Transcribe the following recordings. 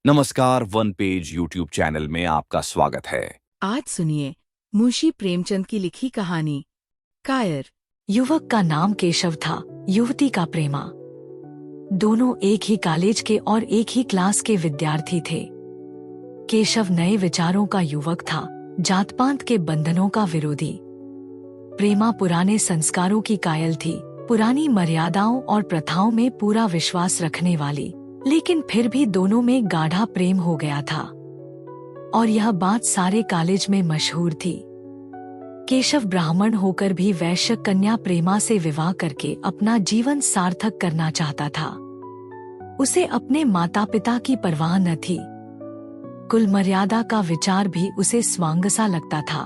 नमस्कार, one page YouTube channel में आपका स्वागत है। आज सुनिए मुंशी प्रेमचंद की लिखी कहानी कायर। युवक का नाम केशव था, युवती का प्रेमा। दोनों एक ही कॉलेज के और एक ही क्लास के विद्यार्थी थे। केशव नए विचारों का युवक था, जात पात के बंधनों का विरोधी। प्रेमा पुराने संस्कारों की कायल थी, पुरानी मर्यादाओं और प्रथाओं में पूरा विश्वास रखने वाली। लेकिन फिर भी दोनों में गाढ़ा प्रेम हो गया था और यह बात सारे कॉलेज में मशहूर थी। केशव ब्राह्मण होकर भी वैश्य कन्या प्रेमा से विवाह करके अपना जीवन सार्थक करना चाहता था। उसे अपने माता पिता की परवाह न थी। कुल मर्यादा का विचार भी उसे स्वांग सा लगता था।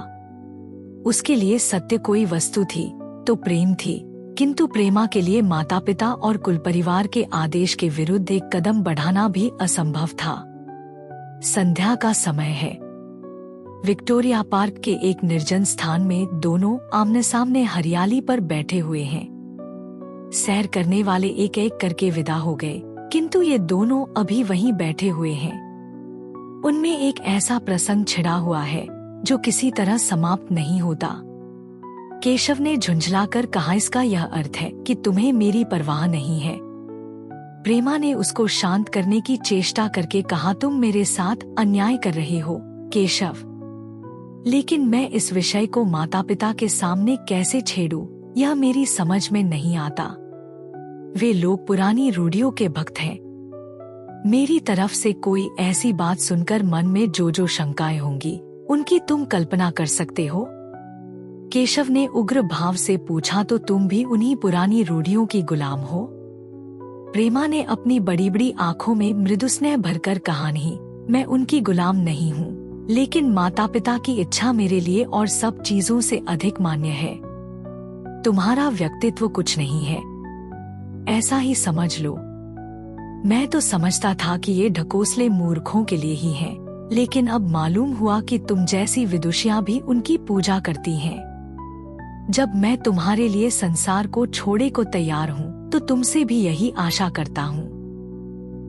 उसके लिए सत्य कोई वस्तु थी तो प्रेम थी, किंतु प्रेमा के लिए माता पिता और कुल परिवार के आदेश के विरुद्ध एक कदम बढ़ाना भी असंभव था। संध्या का समय है। विक्टोरिया पार्क के एक निर्जन स्थान में दोनों आमने सामने हरियाली पर बैठे हुए हैं। सैर करने वाले एक एक करके विदा हो गए, किंतु ये दोनों अभी वहीं बैठे हुए हैं। उनमें एक ऐसा प्रसंग छिड़ा हुआ है जो किसी तरह समाप्त नहीं होता। केशव ने झुंझलाकर कहा, इसका यह अर्थ है कि तुम्हें मेरी परवाह नहीं है। प्रेमा ने उसको शांत करने की चेष्टा करके कहा, तुम मेरे साथ अन्याय कर रहे हो केशव। लेकिन मैं इस विषय को माता पिता के सामने कैसे छेड़ूं, यह मेरी समझ में नहीं आता। वे लोग पुरानी रूढ़ियों के भक्त हैं। मेरी तरफ से कोई ऐसी बात सुनकर मन में जो जो शंकाएं होंगी उनकी तुम कल्पना कर सकते हो। केशव ने उग्र भाव से पूछा, तो तुम भी उन्हीं पुरानी रूढ़ियों की गुलाम हो? प्रेमा ने अपनी बड़ी बड़ी आंखों में मृदु स्नेह भरकर कहा, नहीं, मैं उनकी गुलाम नहीं हूँ, लेकिन माता पिता की इच्छा मेरे लिए और सब चीजों से अधिक मान्य है। तुम्हारा व्यक्तित्व कुछ नहीं है, ऐसा ही समझ लो। मैं तो समझता था कि ये ढकोसले मूर्खों के लिए ही हैं, लेकिन अब मालूम हुआ कि तुम जैसी विदुषियां भी उनकी पूजा करती हैं। जब मैं तुम्हारे लिए संसार को छोड़े को तैयार हूँ तो तुमसे भी यही आशा करता हूँ।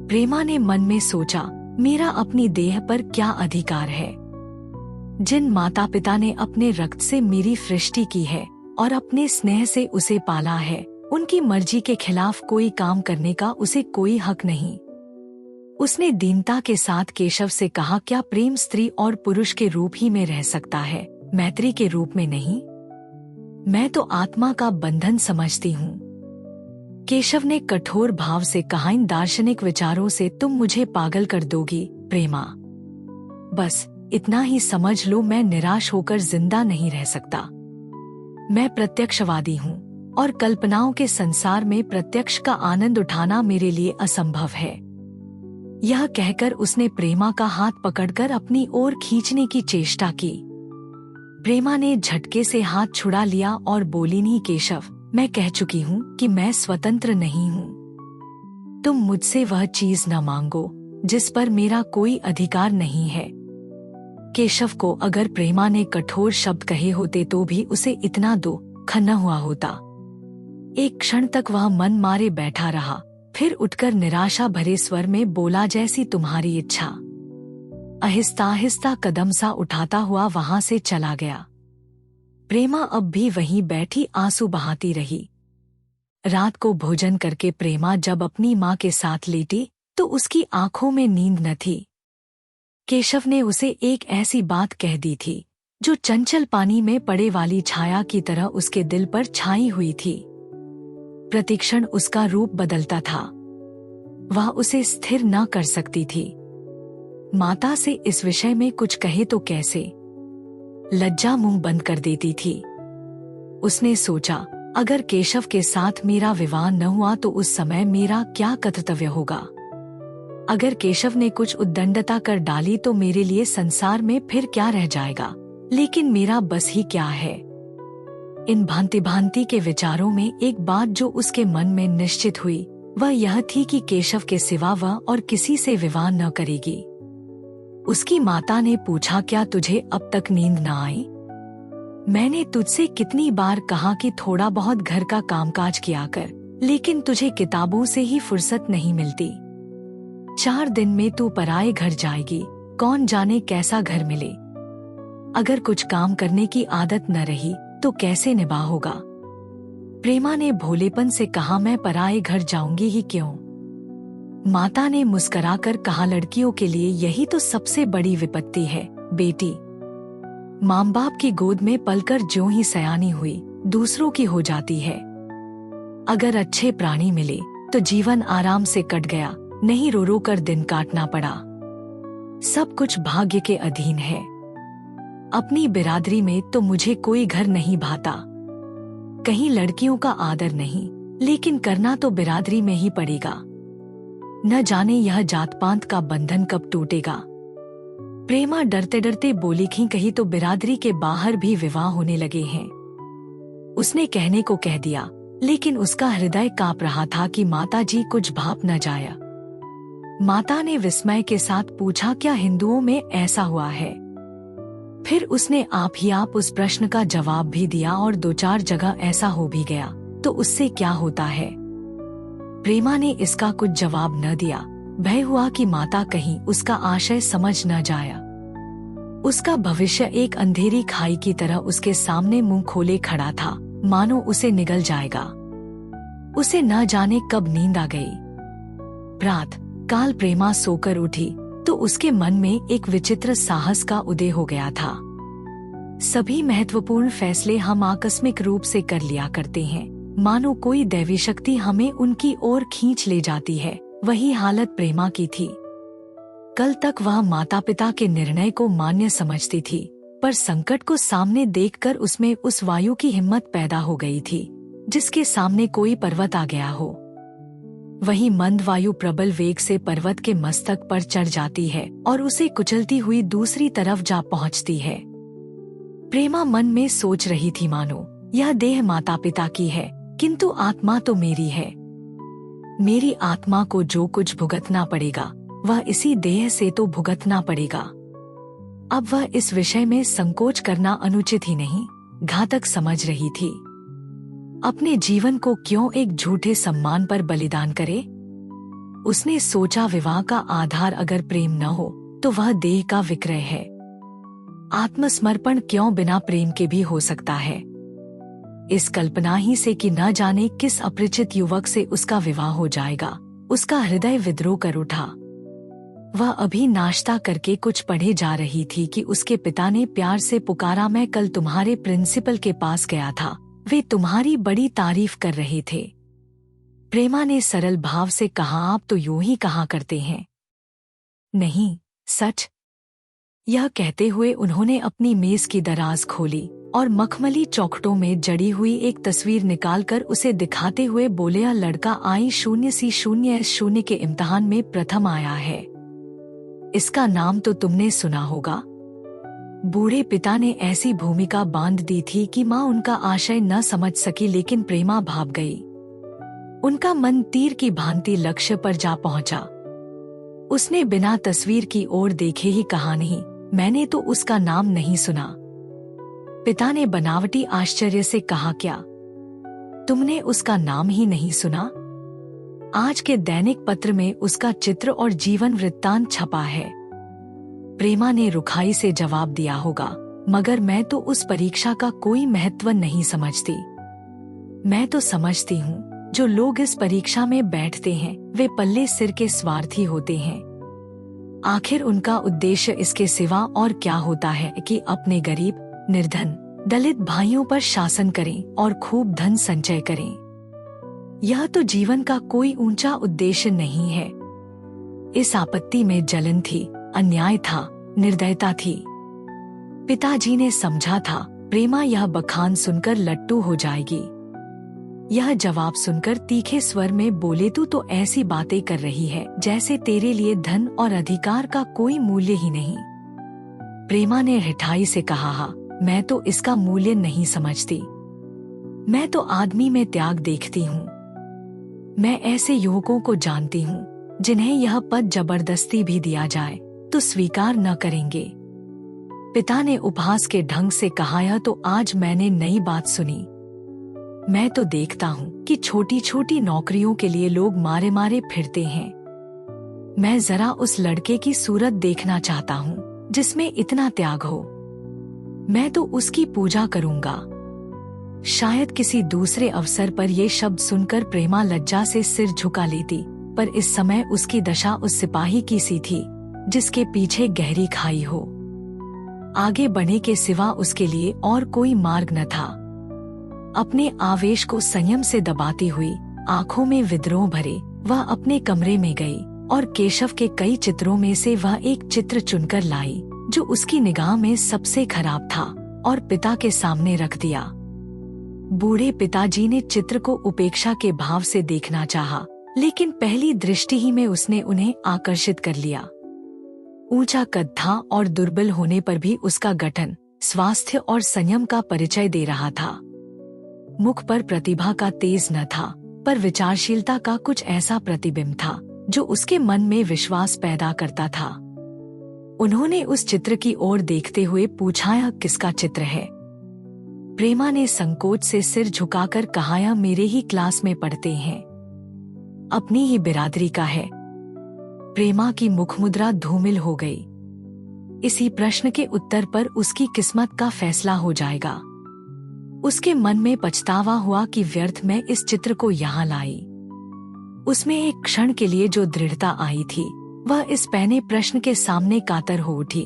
प्रेमा ने मन में सोचा, मेरा अपनी देह पर क्या अधिकार है? जिन माता पिता ने अपने रक्त से मेरी सृष्टि की है और अपने स्नेह से उसे पाला है, उनकी मर्जी के खिलाफ कोई काम करने का उसे कोई हक नहीं। उसने दीनता के साथ केशव से कहा, क्या प्रेम स्त्री और पुरुष के रूप ही में रह सकता है, मैत्री के रूप में नहीं? मैं तो आत्मा का बंधन समझती हूँ। केशव ने कठोर भाव से कहा, इन दार्शनिक विचारों से तुम मुझे पागल कर दोगी प्रेमा। बस इतना ही समझ लो, मैं निराश होकर जिंदा नहीं रह सकता। मैं प्रत्यक्षवादी हूँ और कल्पनाओं के संसार में प्रत्यक्ष का आनंद उठाना मेरे लिए असंभव है। यह कहकर उसने प्रेमा का हाथ पकड़कर अपनी ओर खींचने की चेष्टा की। प्रेमा ने झटके से हाथ छुड़ा लिया और बोली, नहीं केशव, मैं कह चुकी हूँ कि मैं स्वतंत्र नहीं हूँ। तुम मुझसे वह चीज न मांगो जिस पर मेरा कोई अधिकार नहीं है। केशव को अगर प्रेमा ने कठोर शब्द कहे होते तो भी उसे इतना दुख न हुआ होता। एक क्षण तक वह मन मारे बैठा रहा, फिर उठकर निराशा भरे स्वर में बोला, जैसी तुम्हारी इच्छा। आहिस्ता आहिस्ता कदम सा उठाता हुआ वहां से चला गया। प्रेमा अब भी वहीं बैठी आंसू बहाती रही। रात को भोजन करके प्रेमा जब अपनी माँ के साथ लेटी तो उसकी आंखों में नींद न थी। केशव ने उसे एक ऐसी बात कह दी थी जो चंचल पानी में पड़े वाली छाया की तरह उसके दिल पर छाई हुई थी। प्रतिक्षण उसका रूप बदलता था। वह उसे स्थिर न कर सकती थी। माता से इस विषय में कुछ कहे तो कैसे? लज्जा मुंह बंद कर देती थी। उसने सोचा, अगर केशव के साथ मेरा विवाह न हुआ तो उस समय मेरा क्या कर्तव्य होगा? अगर केशव ने कुछ उद्दंडता कर डाली तो मेरे लिए संसार में फिर क्या रह जाएगा? लेकिन मेरा बस ही क्या है? इन भांति भांति के विचारों में एक बात जो उसके मन में निश्चित हुई वह यह थी कि केशव के सिवा वह और किसी से विवाह न करेगी। उसकी माता ने पूछा, क्या तुझे अब तक नींद न आई? मैंने तुझसे कितनी बार कहा कि थोड़ा बहुत घर का कामकाज किया कर, लेकिन तुझे किताबों से ही फुर्सत नहीं मिलती। 4 दिन में तू पराए घर जाएगी, कौन जाने कैसा घर मिले। अगर कुछ काम करने की आदत न रही तो कैसे निभा होगा। प्रेमा ने भोलेपन से कहा, मैं पराए घर जाऊंगी ही क्यों। माता ने मुस्कुराकर कहा, लड़कियों के लिए यही तो सबसे बड़ी विपत्ति है बेटी। माँ बाप की गोद में पलकर ज्यों ही सयानी हुई दूसरों की हो जाती है। अगर अच्छे प्राणी मिले तो जीवन आराम से कट गया, नहीं रो रो कर दिन काटना पड़ा। सब कुछ भाग्य के अधीन है। अपनी बिरादरी में तो मुझे कोई घर नहीं भाता। कहीं लड़कियों का आदर नहीं, लेकिन करना तो बिरादरी में ही पड़ेगा। न जाने यह जात पात का बंधन कब टूटेगा। प्रेमा डरते डरते बोली, कहीं तो बिरादरी के बाहर भी विवाह होने लगे हैं। उसने कहने को कह दिया, लेकिन उसका हृदय कांप रहा था कि माताजी कुछ भाप न जाया। माता ने विस्मय के साथ पूछा, क्या हिंदुओं में ऐसा हुआ है। फिर उसने आप ही आप उस प्रश्न का जवाब भी दिया, और 2-4 जगह ऐसा हो भी गया तो उससे क्या होता है। प्रेमा ने इसका कुछ जवाब न दिया। भय हुआ कि माता कहीं उसका आशय समझ न जाया। उसका भविष्य एक अंधेरी खाई की तरह उसके सामने मुंह खोले खड़ा था, मानो उसे निगल जाएगा। उसे न जाने कब नींद आ गई। प्रात काल प्रेमा सोकर उठी तो उसके मन में एक विचित्र साहस का उदय हो गया था। सभी महत्वपूर्ण फैसले हम आकस्मिक रूप से कर लिया करते हैं, मानो कोई दैवी शक्ति हमें उनकी ओर खींच ले जाती है। वही हालत प्रेमा की थी। कल तक वह माता पिता के निर्णय को मान्य समझती थी, पर संकट को सामने देखकर उसमें उस वायु की हिम्मत पैदा हो गई थी जिसके सामने कोई पर्वत आ गया हो। वही मंद वायु प्रबल वेग से पर्वत के मस्तक पर चढ़ जाती है और उसे कुचलती हुई दूसरी तरफ जा पहुंचती है। प्रेमा मन में सोच रही थी, मानो यह देह माता पिता की है, किंतु आत्मा तो मेरी है। मेरी आत्मा को जो कुछ भुगतना पड़ेगा वह इसी देह से तो भुगतना पड़ेगा। अब वह इस विषय में संकोच करना अनुचित ही नहीं, घातक समझ रही थी। अपने जीवन को क्यों एक झूठे सम्मान पर बलिदान करे। उसने सोचा, विवाह का आधार अगर प्रेम न हो तो वह देह का विक्रय है। आत्मसमर्पण क्यों बिना प्रेम के भी हो सकता है। इस कल्पना ही से कि न जाने किस अपरिचित युवक से उसका विवाह हो जाएगा, उसका हृदय विद्रोह कर उठा। वह अभी नाश्ता करके कुछ पढ़े जा रही थी कि उसके पिता ने प्यार से पुकारा, मैं कल तुम्हारे प्रिंसिपल के पास गया था, वे तुम्हारी बड़ी तारीफ कर रहे थे। प्रेमा ने सरल भाव से कहा, आप तो यूं ही कहा करते हैं। नहीं, सच। यह कहते हुए उन्होंने अपनी मेज की दराज खोली और मखमली चौखटों में जड़ी हुई एक तस्वीर निकालकर उसे दिखाते हुए बोले, यह लड़का I00S0 के इम्तिहान में प्रथम आया है। इसका नाम तो तुमने सुना होगा। बूढ़े पिता ने ऐसी भूमिका बांध दी थी कि माँ उनका आशय न समझ सकी, लेकिन प्रेमा भाप गई। उनका मन तीर की भांति लक्ष्य पर जा पहुंचा। उसने बिना तस्वीर की ओर देखे ही कहा, नहीं, मैंने तो उसका नाम नहीं सुना। पिता ने बनावटी आश्चर्य से कहा, क्या तुमने उसका नाम ही नहीं सुना? आज के दैनिक पत्र में उसका चित्र और जीवन वृत्तांत छपा है। प्रेमा ने रुखाई से जवाब दिया होगा, मगर मैं तो उस परीक्षा का कोई महत्व नहीं समझती। मैं तो समझती हूँ जो लोग इस परीक्षा में बैठते हैं वे पल्ले सिर के स्वार्थी होते हैं। आखिर उनका उद्देश्य इसके सिवा और क्या होता है कि अपने गरीब, निर्धन, दलित भाइयों पर शासन करें और खूब धन संचय करें। यह तो जीवन का कोई ऊंचा उद्देश्य नहीं है। इस आपत्ति में जलन थी, अन्याय था, निर्दयता थी। पिताजी ने समझा था प्रेमा यह बखान सुनकर लट्टू हो जाएगी। यह जवाब सुनकर तीखे स्वर में बोले, तू तो ऐसी बातें कर रही है जैसे तेरे लिए धन और अधिकार का कोई मूल्य ही नहीं। प्रेमा ने रिठाई से कहा, हाँ, मैं तो इसका मूल्य नहीं समझती। मैं तो आदमी में त्याग देखती हूँ। मैं ऐसे युवकों को जानती हूँ जिन्हें यह पद जबरदस्ती भी दिया जाए तो स्वीकार न करेंगे। पिता ने उपहास के ढंग से कहा, यह तो आज मैंने नई बात सुनी। मैं तो देखता हूँ कि छोटी छोटी नौकरियों के लिए लोग मारे मारे फिरते हैं। मैं जरा उस लड़के की सूरत देखना चाहता हूँ जिसमें इतना त्याग हो। मैं तो उसकी पूजा करूंगा। शायद किसी दूसरे अवसर पर ये शब्द सुनकर प्रेमा लज्जा से सिर झुका लेती, पर इस समय उसकी दशा उस सिपाही की सी थी जिसके पीछे गहरी खाई हो। आगे बढ़ने के सिवा उसके लिए और कोई मार्ग न था। अपने आवेश को संयम से दबाती हुई, आंखों में विद्रोह भरे, वह अपने कमरे में गई और केशव के कई चित्रों में से वह एक चित्र चुनकर लाई जो उसकी निगाह में सबसे खराब था और पिता के सामने रख दिया। बूढ़े पिताजी ने चित्र को उपेक्षा के भाव से देखना चाहा, लेकिन पहली दृष्टि ही में उसने उन्हें आकर्षित कर लिया। ऊंचा कद था और दुर्बल होने पर भी उसका गठन स्वास्थ्य और संयम का परिचय दे रहा था। मुख पर प्रतिभा का तेज न था, पर विचारशीलता का कुछ ऐसा प्रतिबिंब था जो उसके मन में विश्वास पैदा करता था। उन्होंने उस चित्र की ओर देखते हुए पूछा, यह किसका चित्र है? प्रेमा ने संकोच से सिर झुकाकर कहा, यह मेरे ही क्लास में पढ़ते हैं, अपनी ही बिरादरी का है। प्रेमा की मुखमुद्रा धूमिल हो गई। इसी प्रश्न के उत्तर पर उसकी किस्मत का फैसला हो जाएगा। उसके मन में पछतावा हुआ कि व्यर्थ में इस चित्र को यहाँ लाई। उसमें एक क्षण के लिए जो दृढ़ता आई थी, वह इस पहले प्रश्न के सामने कातर हो उठी।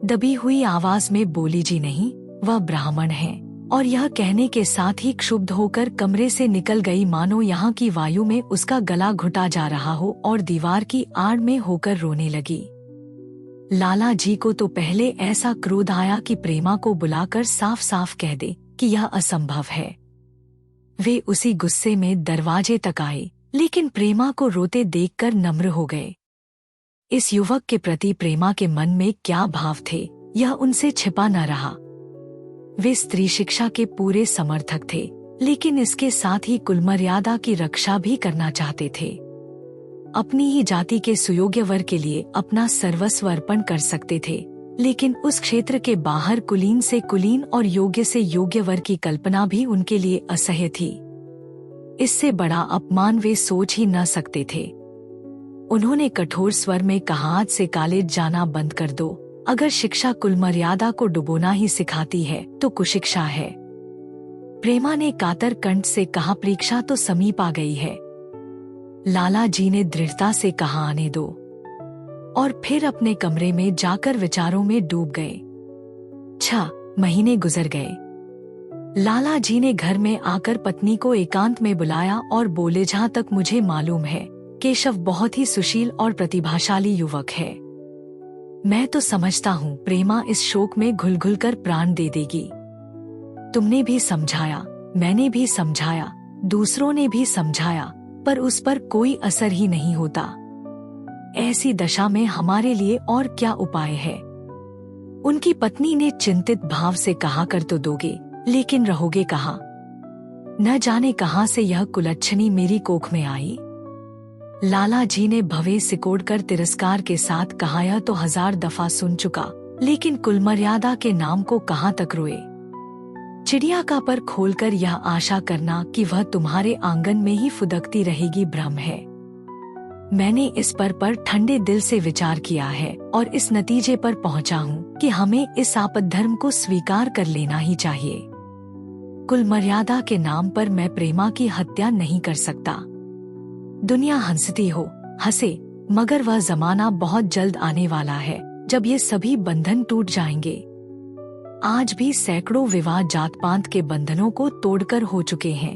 दबी हुई आवाज में बोली, जी नहीं, वह ब्राह्मण है। और यह कहने के साथ ही क्षुब्ध होकर कमरे से निकल गई, मानो यहाँ की वायु में उसका गला घुटा जा रहा हो और दीवार की आड़ में होकर रोने लगी। लाला जी को तो पहले ऐसा क्रोध आया कि प्रेमा को बुलाकर साफ साफ कह दे कि यह असंभव है। वे उसी गुस्से में दरवाजे तक आए, लेकिन प्रेमा को रोते देखकर नम्र हो गए। इस युवक के प्रति प्रेमा के मन में क्या भाव थे, यह उनसे छिपा न रहा। वे स्त्री शिक्षा के पूरे समर्थक थे, लेकिन इसके साथ ही कुल मर्यादा की रक्षा भी करना चाहते थे। अपनी ही जाति के सुयोग्य वर के लिए अपना सर्वस्व अर्पण कर सकते थे, लेकिन उस क्षेत्र के बाहर कुलीन से कुलीन और योग्य से योग्य वर की कल्पना भी उनके लिए असह्य थी। इससे बड़ा अपमान वे सोच ही न सकते थे। उन्होंने कठोर स्वर में कहा, आज से कॉलेज जाना बंद कर दो। अगर शिक्षा कुल मर्यादा को डुबोना ही सिखाती है तो कुशिक्षा है। प्रेमा ने कातर कंठ से कहा, परीक्षा तो समीप आ गई है। लाला जी ने दृढ़ता से कहा, आने दो, और फिर अपने कमरे में जाकर विचारों में डूब गए। 6 महीने गुजर गए। लाला जी ने घर में आकर पत्नी को एकांत में बुलाया और बोले, जहाँ तक मुझे मालूम है, केशव बहुत ही सुशील और प्रतिभाशाली युवक है। मैं तो समझता हूँ प्रेमा इस शोक में घुल घुल कर प्राण दे देगी। तुमने भी समझाया, मैंने भी समझाया, दूसरों ने भी समझाया, पर उस पर कोई असर ही नहीं होता। ऐसी दशा में हमारे लिए और क्या उपाय है? उनकी पत्नी ने चिंतित भाव से कहा, कर तो दोगे, लेकिन रहोगे कहाँ? न जाने कहाँ से यह कुलच्छनी मेरी कोख में आई। लाला जी ने भवें सिकोड़कर तिरस्कार के साथ कहा, यह तो 1000 दफा सुन चुका, लेकिन कुल मर्यादा के नाम को कहाँ तक रोए। चिड़िया का पर खोलकर यह आशा करना कि वह तुम्हारे आंगन में ही फुदकती रहेगी भ्रम है। मैंने इस पर ठंडे दिल से विचार किया है और इस नतीजे पर पहुंचा हूँ कि हमें इस आपद धर्म को स्वीकार कर लेना ही चाहिए। कुल मर्यादा के नाम पर मैं प्रेमा की हत्या नहीं कर सकता। दुनिया हंसती हो, हंसे, मगर वह जमाना बहुत जल्द आने वाला है जब ये सभी बंधन टूट जाएंगे। आज भी सैकड़ों विवाह जात पात के बंधनों को तोड़कर हो चुके हैं।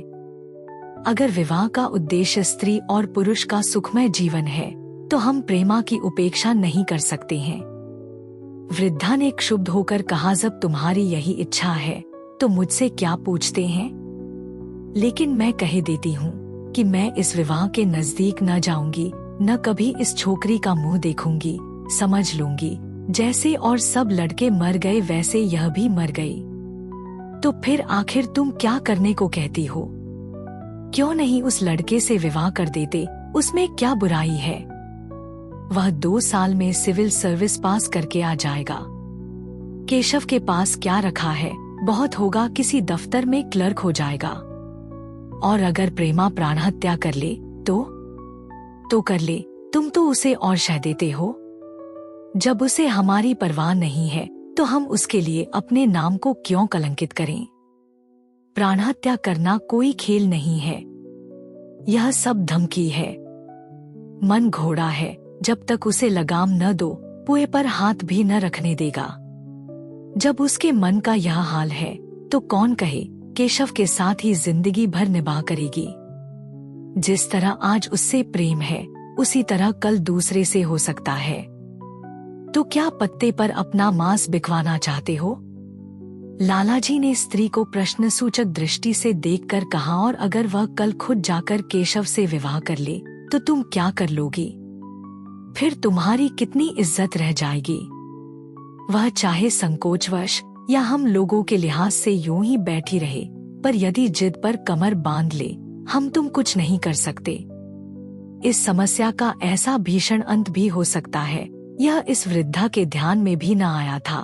अगर विवाह का उद्देश्य स्त्री और पुरुष का सुखमय जीवन है, तो हम प्रेमा की उपेक्षा नहीं कर सकते हैं। वृद्धा ने क्षुब्ध होकर कहा, जब तुम्हारी यही इच्छा है तो मुझसे क्या पूछते हैं? लेकिन मैं कह देती हूँ कि मैं इस विवाह के नजदीक न जाऊंगी, न कभी इस छोकरी का मुंह देखूंगी। समझ लूंगी जैसे और सब लड़के मर गए वैसे यह भी मर गई। तो फिर आखिर तुम क्या करने को कहती हो? क्यों नहीं उस लड़के से विवाह कर देते? उसमें क्या बुराई है? वह 2 साल में सिविल सर्विस पास करके आ जाएगा। केशव के पास क्या रखा है? बहुत होगा किसी दफ्तर में क्लर्क हो जाएगा। और अगर प्रेमा प्राणहत्या कर ले तो कर ले, तुम तो उसे और शह देते हो। जब उसे हमारी परवाह नहीं है तो हम उसके लिए अपने नाम को क्यों कलंकित करें। प्राणहत्या करना कोई खेल नहीं है, यह सब धमकी है। मन घोड़ा है, जब तक उसे लगाम न दो पुए पर हाथ भी न रखने देगा। जब उसके मन का यह हाल है तो कौन कहे केशव के साथ ही जिंदगी भर निभा करेगी। जिस तरह आज उससे प्रेम है उसी तरह कल दूसरे से हो सकता है। तो क्या पत्ते पर अपना मांस बिकवाना चाहते हो? लालाजी ने स्त्री को प्रश्नसूचक दृष्टि से देखकर कहा, और अगर वह कल खुद जाकर केशव से विवाह कर ले तो तुम क्या कर लोगी? फिर तुम्हारी कितनी इज्जत रह जाएगी? वह चाहे संकोचवश या हम लोगों के लिहाज से यूं ही बैठी रहे, पर यदि जिद पर कमर बांध ले हम तुम कुछ नहीं कर सकते। इस समस्या का ऐसा भीषण अंत भी हो सकता है, यह इस वृद्धा के ध्यान में भी न आया था।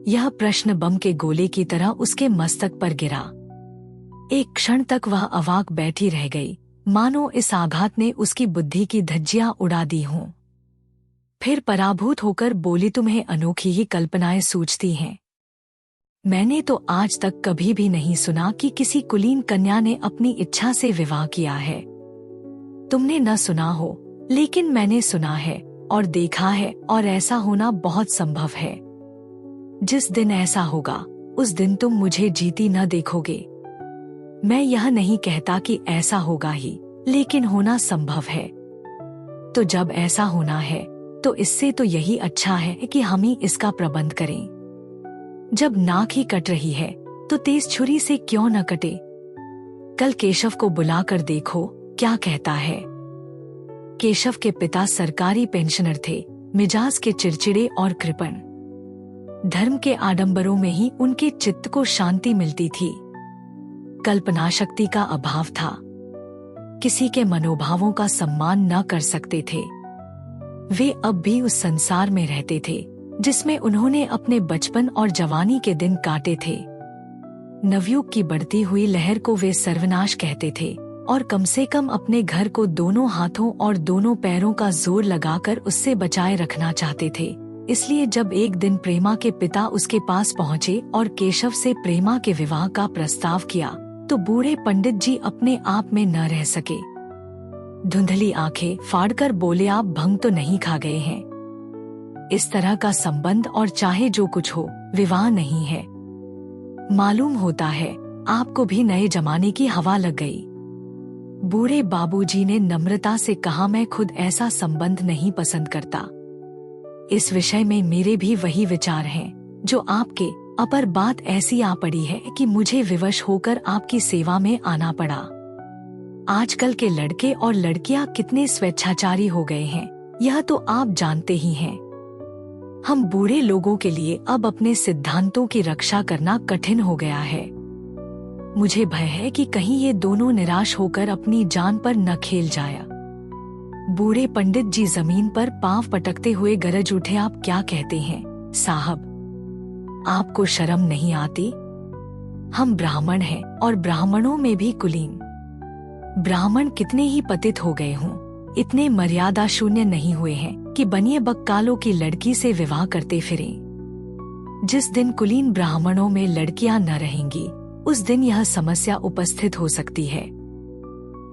यह प्रश्न बम के गोले की तरह उसके मस्तक पर गिरा। एक क्षण तक वह अवाक बैठी रह गई, मानो इस आघात ने उसकी बुद्धि की धज्जियां उड़ा दी हों। फिर पराभूत होकर बोली, तुम्हें अनोखी ही कल्पनाएं सूझती हैं। मैंने तो आज तक कभी भी नहीं सुना कि किसी कुलीन कन्या ने अपनी इच्छा से विवाह किया है। तुमने न सुना हो, लेकिन मैंने सुना है और देखा है, और ऐसा होना बहुत संभव है। जिस दिन ऐसा होगा उस दिन तुम मुझे जीती न देखोगे। मैं यह नहीं कहता कि ऐसा होगा ही, लेकिन होना संभव है। तो जब ऐसा होना है तो इससे तो यही अच्छा है कि हम ही इसका प्रबंध करें। जब नाक ही कट रही है तो तेज छुरी से क्यों न कटे। कल केशव को बुलाकर देखो क्या कहता है। केशव के पिता सरकारी पेंशनर थे, मिजाज के चिड़चिड़े और कृपण। धर्म के आडंबरों में ही उनके चित्त को शांति मिलती थी। कल्पना शक्ति का अभाव था, किसी के मनोभावों का सम्मान न कर सकते थे। वे अब भी उस संसार में रहते थे जिसमें उन्होंने अपने बचपन और जवानी के दिन काटे थे। नवयुग की बढ़ती हुई लहर को वे सर्वनाश कहते थे, और कम से कम अपने घर को दोनों हाथों और दोनों पैरों का जोर लगाकर उससे बचाए रखना चाहते थे। इसलिए जब एक दिन प्रेमा के पिता उसके पास पहुँचे और केशव से प्रेमा के विवाह का प्रस्ताव किया तो बूढ़े पंडित जी अपने आप में न रह सके। धुंधली आंखें फाड़कर बोले, आप भंग तो नहीं खा गए हैं? इस तरह का संबंध और चाहे जो कुछ हो विवाह नहीं है। मालूम होता है आपको भी नए जमाने की हवा लग गई। बूढ़े बाबूजी ने नम्रता से कहा, मैं खुद ऐसा संबंध नहीं पसंद करता। इस विषय में मेरे भी वही विचार हैं जो आपके, अपर बात ऐसी आ पड़ी है कि मुझे विवश होकर आपकी सेवा में आना पड़ा। आजकल के लड़के और लड़कियां कितने स्वेच्छाचारी हो गए हैं, यह तो आप जानते ही हैं। हम बूढ़े लोगों के लिए अब अपने सिद्धांतों की रक्षा करना कठिन हो गया है। मुझे भय है कि कहीं ये दोनों निराश होकर अपनी जान पर न खेल जाया। बूढ़े पंडित जी जमीन पर पांव पटकते हुए गरज उठे, आप क्या कहते हैं साहब? आपको शर्म नहीं आती? हम ब्राह्मण हैं और ब्राह्मणों में भी कुलीन। ब्राह्मण कितने ही पतित हो गए हों, इतने मर्यादा शून्य नहीं हुए हैं कि बनिए बक्कालों की लड़की से विवाह करते फिरें। जिस दिन कुलीन ब्राह्मणों में लड़कियां न रहेंगी उस दिन यह समस्या उपस्थित हो सकती है।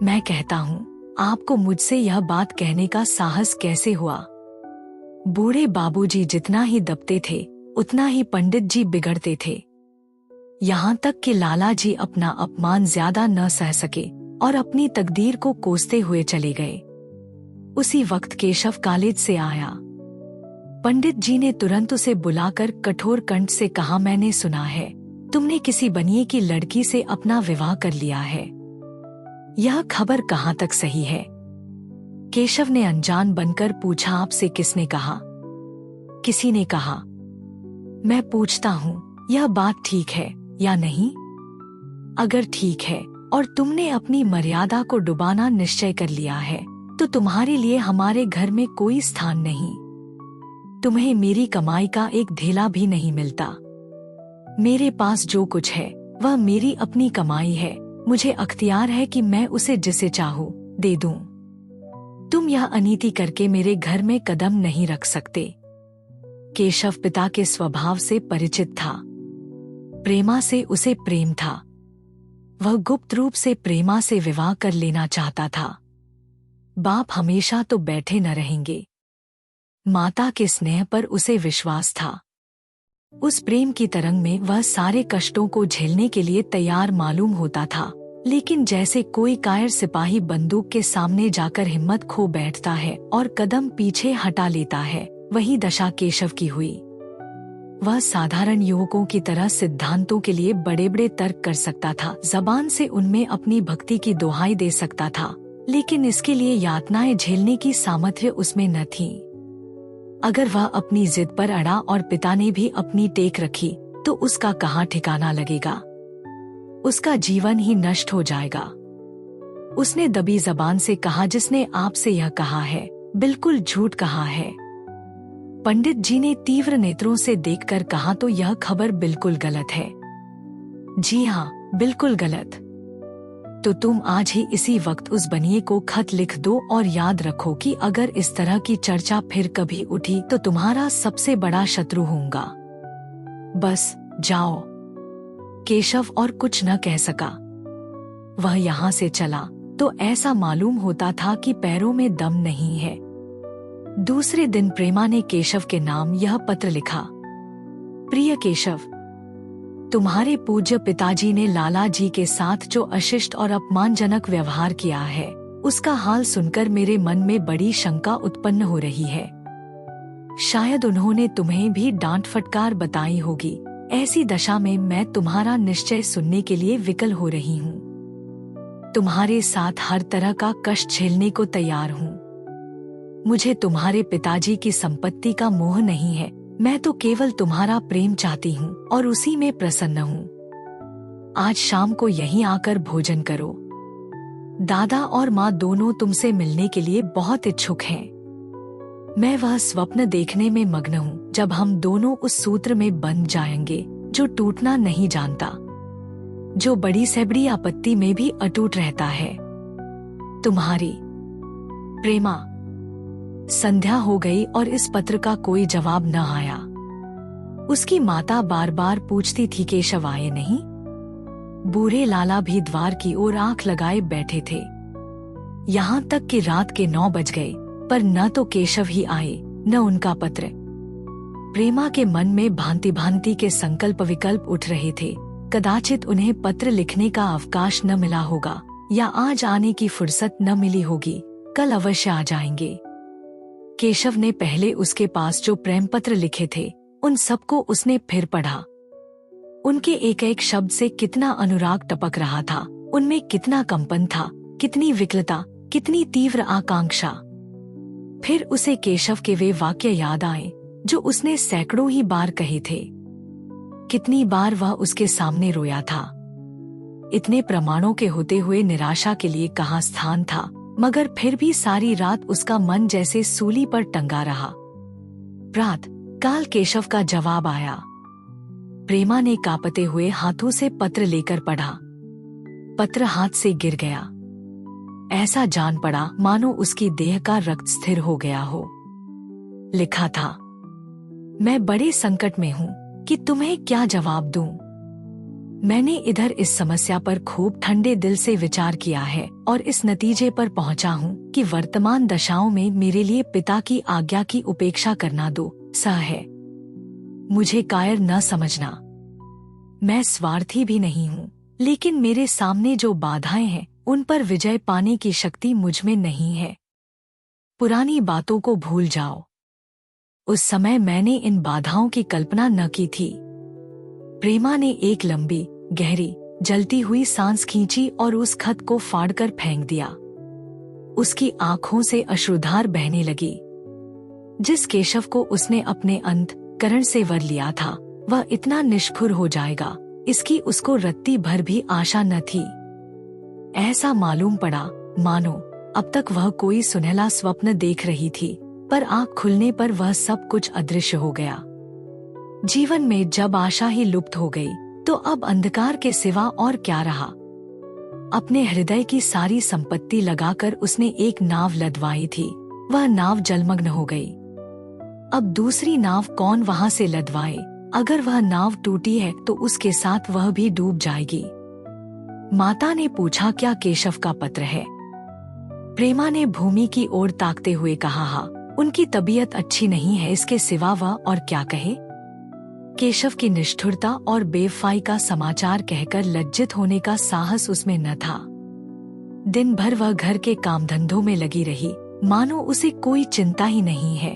मैं कहता हूँ, आपको मुझसे यह बात कहने का साहस कैसे हुआ? बूढ़े बाबूजी जितना ही दबते थे उतना ही पंडित जी बिगड़ते थे। यहाँ तक कि लाला जी अपना अपमान ज्यादा न सह सके और अपनी तकदीर को कोसते हुए चले गए। उसी वक्त केशव कॉलेज से आया। पंडित जी ने तुरंत उसे बुलाकर कठोर कंठ से कहा, मैंने सुना है तुमने किसी बनिए की लड़की से अपना विवाह कर लिया है। यह खबर कहाँ तक सही है? केशव ने अनजान बनकर पूछा, आपसे किसने कहा? किसी ने कहा। मैं पूछता हूँ, यह बात ठीक है या नहीं? अगर ठीक है और तुमने अपनी मर्यादा को डुबाना निश्चय कर लिया है तो तुम्हारे लिए हमारे घर में कोई स्थान नहीं। तुम्हें मेरी कमाई का एक धेला भी नहीं मिलता। मेरे पास जो कुछ है वह मेरी अपनी कमाई है। मुझे अख्तियार है कि मैं उसे जिसे चाहूँ दे दूं। तुम यह अनीति करके मेरे घर में कदम नहीं रख सकते। केशव पिता के स्वभाव से परिचित था। प्रेमा से उसे प्रेम था। वह गुप्त रूप से प्रेमा से विवाह कर लेना चाहता था। बाप हमेशा तो बैठे न रहेंगे। माता के स्नेह पर उसे विश्वास था। उस प्रेम की तरंग में वह सारे कष्टों को झेलने के लिए तैयार मालूम होता था। लेकिन जैसे कोई कायर सिपाही बंदूक के सामने जाकर हिम्मत खो बैठता है और कदम पीछे हटा लेता है, वही दशा केशव की हुई। वह साधारण युवकों की तरह सिद्धांतों के लिए बड़े बड़े तर्क कर सकता था, जबान से उनमें अपनी भक्ति की दोहाई दे सकता था, लेकिन इसके लिए यातनाएं झेलने की सामर्थ्य उसमें न थी। अगर वह अपनी जिद पर अड़ा और पिता ने भी अपनी टेक रखी तो उसका कहाँ ठिकाना लगेगा। उसका जीवन ही नष्ट हो जाएगा। उसने दबी जबान से कहा, जिसने आपसे यह कहा है बिल्कुल झूठ कहा है। पंडित जी ने तीव्र नेत्रों से देखकर कहा, तो यह खबर बिल्कुल गलत है। जी हाँ, बिल्कुल गलत। तो तुम आज ही इसी वक्त उस बनिए को खत लिख दो और याद रखो कि अगर इस तरह की चर्चा फिर कभी उठी तो तुम्हारा सबसे बड़ा शत्रु होऊंगा। बस जाओ। केशव और कुछ न कह सका। वह यहाँ से चला तो ऐसा मालूम होता था कि पैरों में दम नहीं है। दूसरे दिन प्रेमा ने केशव के नाम यह पत्र लिखा। प्रिय केशव, तुम्हारे पूज्य पिताजी ने लाला जी के साथ जो अशिष्ट और अपमानजनक व्यवहार किया है, उसका हाल सुनकर मेरे मन में बड़ी शंका उत्पन्न हो रही है। शायद उन्होंने तुम्हें भी डांट फटकार बताई होगी। ऐसी दशा में मैं तुम्हारा निश्चय सुनने के लिए विकल हो रही हूँ। तुम्हारे साथ हर तरह का कष्ट झेलने को तैयार हूँ। मुझे तुम्हारे पिताजी की संपत्ति का मोह नहीं है। मैं तो केवल तुम्हारा प्रेम चाहती हूँ और उसी में प्रसन्न हूँ। आज शाम को यहीं आकर भोजन करो। दादा और माँ दोनों तुमसे मिलने के लिए बहुत इच्छुक हैं। मैं वह स्वप्न देखने में मग्न हूँ जब हम दोनों उस सूत्र में बंध जाएंगे जो टूटना नहीं जानता, जो बड़ी से बड़ी आपत्ति में भी अटूट रहता है। तुम्हारी प्रेमा। संध्या हो गई और इस पत्र का कोई जवाब न आया। उसकी माता बार बार पूछती थी, केशव आए नहीं? बूढ़े लाला भी द्वार की ओर आंख लगाए बैठे थे। यहाँ तक कि रात के 9 बज गए, पर न तो केशव ही आए न उनका पत्र। प्रेमा के मन में भांति भांति के संकल्प विकल्प उठ रहे थे। कदाचित उन्हें पत्र लिखने का अवकाश न मिला होगा, या आज आने की फुर्सत न मिली होगी, कल अवश्य आ जाएंगे। केशव ने पहले उसके पास जो प्रेम पत्र लिखे थे उन सबको उसने फिर पढ़ा। उनके एक एक शब्द से कितना अनुराग टपक रहा था, उनमें कितना कंपन था, कितनी विकलता, कितनी तीव्र आकांक्षा। फिर उसे केशव के वे वाक्य याद आए जो उसने सैकड़ों ही बार कहे थे। कितनी बार वह उसके सामने रोया था। इतने प्रमाणों के होते हुए निराशा के लिए कहाँ स्थान था, मगर फिर भी सारी रात उसका मन जैसे सूली पर टंगा रहा। प्रात काल केशव का जवाब आया। प्रेमा ने कांपते हुए हाथों से पत्र लेकर पढ़ा। पत्र हाथ से गिर गया। ऐसा जान पड़ा मानो उसकी देह का रक्त स्थिर हो गया हो। लिखा था, मैं बड़े संकट में हूँ कि तुम्हें क्या जवाब दूं। मैंने इधर इस समस्या पर खूब ठंडे दिल से विचार किया है और इस नतीजे पर पहुंचा हूँ कि वर्तमान दशाओं में मेरे लिए पिता की आज्ञा की उपेक्षा करना दुस्सह है। मुझे कायर न समझना। मैं स्वार्थी भी नहीं हूँ, लेकिन मेरे सामने जो बाधाएं हैं उन पर विजय पाने की शक्ति मुझमें नहीं है। पुरानी बातों को भूल जाओ। उस समय मैंने इन बाधाओं की कल्पना न की थी। प्रेमा ने एक लंबी, गहरी, जलती हुई सांस खींची और उस खत को फाड़कर फेंक दिया। उसकी आंखों से अश्रुधार बहने लगी। जिस केशव को उसने अपने अंतःकरण से वर लिया था, वह इतना निष्ठुर हो जाएगा, इसकी उसको रत्ती भर भी आशा न थी। ऐसा मालूम पड़ा मानो अब तक वह कोई सुनहला स्वप्न देख रही थी, पर आँख खुलने पर वह सब कुछ अदृश्य हो गया। जीवन में जब आशा ही लुप्त हो गई तो अब अंधकार के सिवा और क्या रहा। अपने हृदय की सारी संपत्ति लगाकर उसने एक नाव लदवाई थी। वह नाव जलमग्न हो गई। अब दूसरी नाव कौन वहां से लदवाए? अगर वह नाव टूटी है तो उसके साथ वह भी डूब जाएगी। माता ने पूछा, क्या केशव का पत्र है? प्रेमा ने भूमि की ओर ताकते हुए कहा, हाँ, उनकी तबीयत अच्छी नहीं है, इसके सिवा वह और क्या कहे। केशव की निष्ठुरता और बेवफाई का समाचार कहकर लज्जित होने का साहस उसमें न था। दिन भर वह घर के काम धंधों में लगी रही, मानो उसे कोई चिंता ही नहीं है।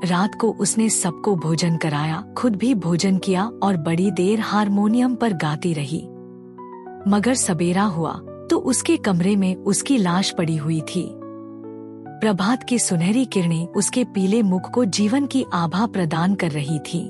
रात को उसने सबको भोजन कराया, खुद भी भोजन किया और बड़ी देर हारमोनियम पर गाती रही। मगर सबेरा हुआ तो उसके कमरे में उसकी लाश पड़ी हुई थी। प्रभात की सुनहरी किरणें उसके पीले मुख को जीवन की आभा प्रदान कर रही थी।